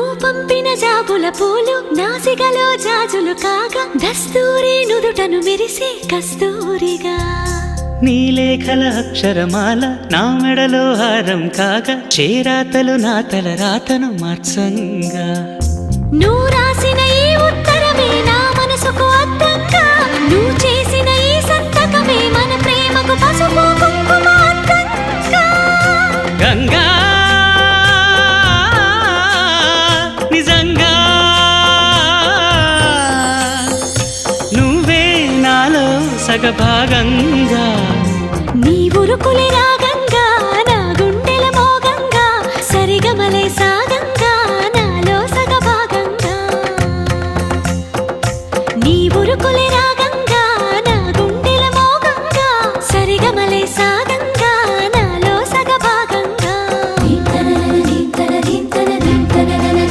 నువ్వు పంపిన జాబుల పూలు నాసికలో జాజులు కాగా దస్తూరి నుదుటను మెరిసే కస్తూరిగా నీలేఖల అక్షరమాల నా మెడలో హారం కాగా చేరాతలు నా తల రాతను మార్చంగా నువ్వు రాసిన ఈ ఉత్తరమే నా మనసుకు అర్థంగా నువ్వు చేసిన ఈ సంతకమే మన ప్రేమకు పసుపు కుంకుమ అర్థంగా గంగా నిజంగా నువ్వే నాలో సగభాగంగా నీ ఉరుకులే రాగ